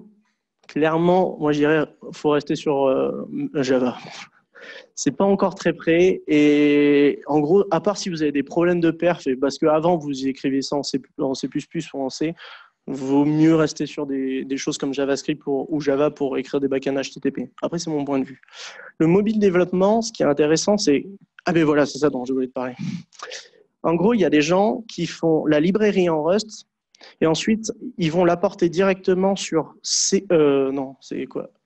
clairement, moi je dirais qu'il faut rester sur Java. C'est pas encore très près et en gros, à part si vous avez des problèmes de perf, et parce qu'avant vous écrivez ça en C++ ou en C, vaut mieux rester sur des choses comme JavaScript ou Java pour écrire des backends HTTP. Après, c'est mon point de vue. Le mobile développement, ce qui est intéressant, c'est... Ah ben voilà, c'est ça dont je voulais te parler. En gros, il y a des gens qui font la librairie en Rust et ensuite, ils vont l'apporter directement sur c'est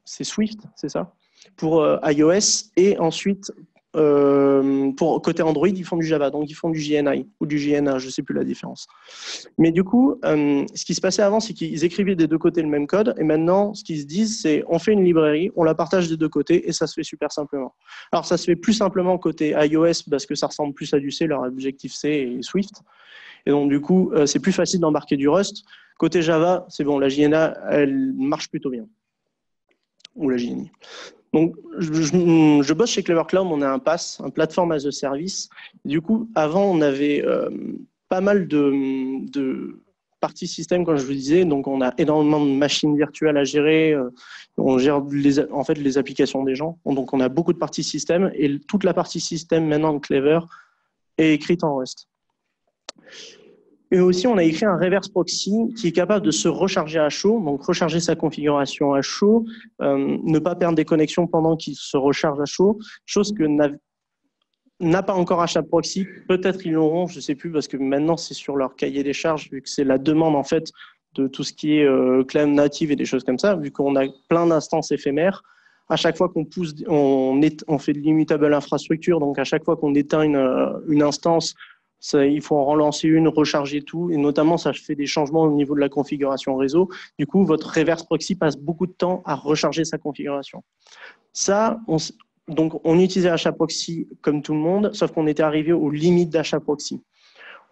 Swift, c'est ça, pour iOS et ensuite pour côté Android, ils font du Java, donc ils font du JNI ou du JNA, je ne sais plus la différence. Mais du coup, ce qui se passait avant, c'est qu'ils écrivaient des deux côtés le même code et maintenant, ce qu'ils se disent, c'est on fait une librairie, on la partage des deux côtés et ça se fait super simplement. Alors, ça se fait plus simplement côté iOS parce que ça ressemble plus à du C, leur Objective-C et Swift. Et donc, du coup, c'est plus facile d'embarquer du Rust. Côté Java, c'est bon, la JNA, elle marche plutôt bien. Ou la JNI. Donc, je bosse chez Clever Cloud, on a un PaaS, un Platform as a Service. Du coup, avant, on avait pas mal de parties système, comme je vous disais. Donc, on a énormément de machines virtuelles à gérer. On gère en fait les applications des gens. Donc, on a beaucoup de parties système. Et toute la partie système maintenant de Clever est écrite en Rust. Et aussi, on a écrit un reverse proxy qui est capable de se recharger à chaud, donc recharger sa configuration à chaud, ne pas perdre des connexions pendant qu'il se recharge à chaud, chose que n'a pas encore HAProxy. Peut-être ils l'auront, je ne sais plus, parce que maintenant c'est sur leur cahier des charges, vu que c'est la demande en fait de tout ce qui est cloud native et des choses comme ça, vu qu'on a plein d'instances éphémères. À chaque fois qu'on pousse, on fait de l'immutable infrastructure, donc à chaque fois qu'on éteint une instance, il faut en relancer une, recharger tout, et notamment ça fait des changements au niveau de la configuration réseau. Du coup, votre reverse proxy passe beaucoup de temps à recharger sa configuration. Ça, donc on utilisait HAProxy comme tout le monde, sauf qu'on était arrivé aux limites d'HAProxy.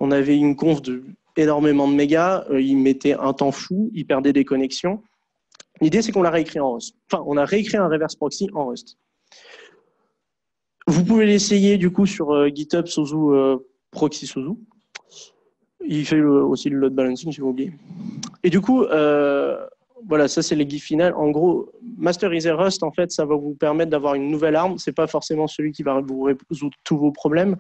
On avait une conf de énormément de mégas, il mettait un temps fou, il perdait des connexions. L'idée, c'est qu'on l'a réécrit en Rust. Enfin, on a réécrit un reverse proxy en Rust. Vous pouvez l'essayer du coup sur GitHub Sozu Proxy Sozu. Il fait aussi le load balancing, j'ai oublié. Et du coup, voilà, ça c'est les GIF finales. En gros, masteriser Rust, en fait, ça va vous permettre d'avoir une nouvelle arme. C'est pas forcément celui qui va vous résoudre tous vos problèmes,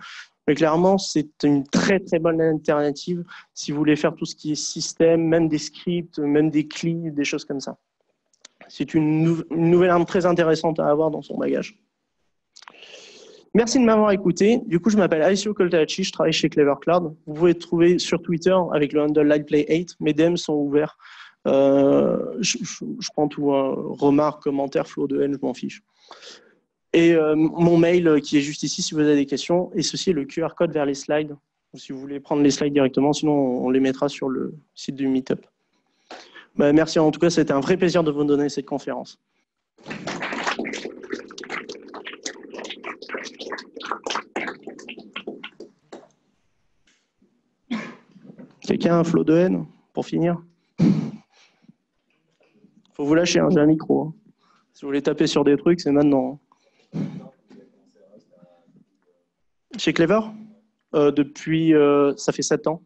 mais clairement, c'est une très très bonne alternative si vous voulez faire tout ce qui est système, même des scripts, même des CLI, des choses comme ça. C'est une nouvelle arme très intéressante à avoir dans son bagage. Merci de m'avoir écouté. Du coup, je m'appelle Alessio Coltacci, je travaille chez Clever Cloud. Vous pouvez me trouver sur Twitter avec le handle LightPlay8. Mes DM sont ouverts. Je prends tout, remarques, commentaires, flow de haine, je m'en fiche. Et mon mail qui est juste ici si vous avez des questions. Et ceci est le QR code vers les slides. Si vous voulez prendre les slides directement, sinon on les mettra sur le site du Meetup. Merci en tout cas, c'était un vrai plaisir de vous donner cette conférence. Quelqu'un a un flot de haine pour finir? Faut vous lâcher, hein, j'ai un micro. Hein. Si vous voulez taper sur des trucs, c'est maintenant. Hein. Chez Clever depuis, ça fait 7 ans.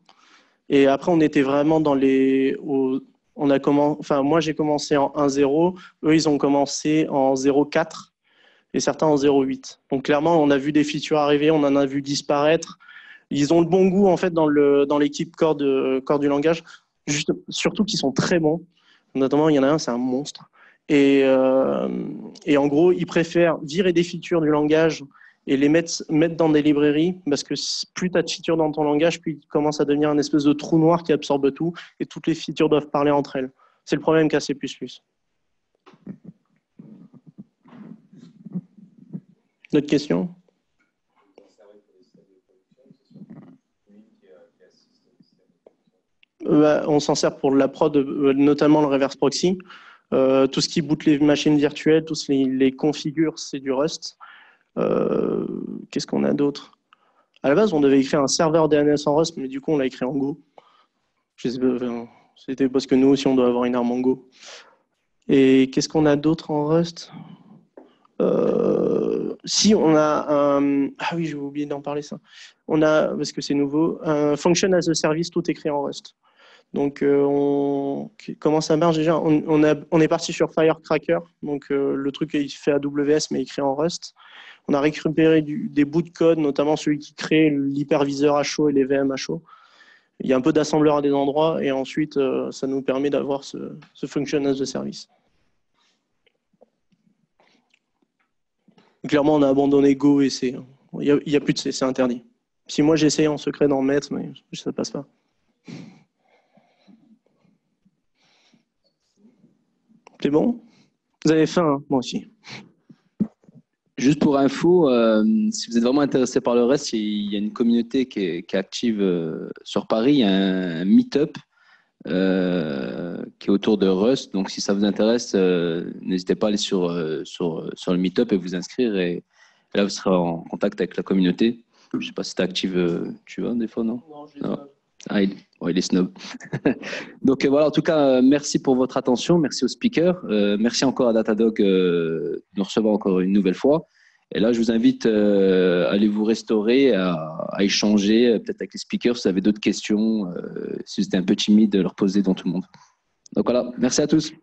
Et après, on était vraiment dans les... moi, j'ai commencé en 1.0. Eux, ils ont commencé en 0.4 et certains en 0.8. Donc, clairement, on a vu des features arriver, on en a vu disparaître. Ils ont le bon goût en fait dans l'équipe corps du langage, surtout qu'ils sont très bons. Notamment, il y en a un, c'est un monstre. Et en gros, ils préfèrent virer des features du langage et les mettre dans des librairies, parce que plus tu as de features dans ton langage, plus il commence à devenir une espèce de trou noir qui absorbe tout, et toutes les features doivent parler entre elles. C'est le problème qu'a C++. D'autres questions? On s'en sert pour la prod, notamment le reverse proxy. Tout ce qui boot les machines virtuelles, tout ce qui les configure, c'est du Rust. Qu'est-ce qu'on a d'autre? À la base, on devait écrire un serveur DNS en Rust, mais du coup, on l'a écrit en Go. C'était parce que nous aussi, on doit avoir une arme en Go. Et qu'est-ce qu'on a d'autre en Rust? Si on a un... Ah oui, j'ai oublié d'en parler ça. On a, parce que c'est nouveau, un function as a service tout écrit en Rust. Donc, comment ça marche déjà? On est parti sur Firecracker, donc le truc est fait AWS mais écrit en Rust. On a récupéré des bouts de code, notamment celui qui crée l'hyperviseur à chaud et les VM à chaud. Il y a un peu d'assembleur à des endroits et ensuite, ça nous permet d'avoir ce function as a service. Clairement, on a abandonné Go et C. Il n'y a plus de C, c'est interdit. Si moi j'essaye en secret d'en mettre, mais ça ne passe pas. C'est bon? Vous avez faim, hein? Moi aussi. Juste pour info, si vous êtes vraiment intéressé par le Rust, il y a une communauté qui est active sur Paris. Il y a un meet-up qui est autour de Rust. Donc, si ça vous intéresse, n'hésitez pas à aller sur le meet-up et vous inscrire. Et là, vous serez en contact avec la communauté. Je ne sais pas si tu es active, tu vois, des fois, non? Non, je l'ai pas. Ah, il est snob. Donc voilà, en tout cas, merci pour votre attention. Merci aux speakers. Merci encore à Datadog de nous recevoir encore une nouvelle fois. Et là, je vous invite à aller vous restaurer, à échanger, peut-être avec les speakers si vous avez d'autres questions, si vous êtes un peu timide, de leur poser devant tout le monde. Donc voilà, merci à tous.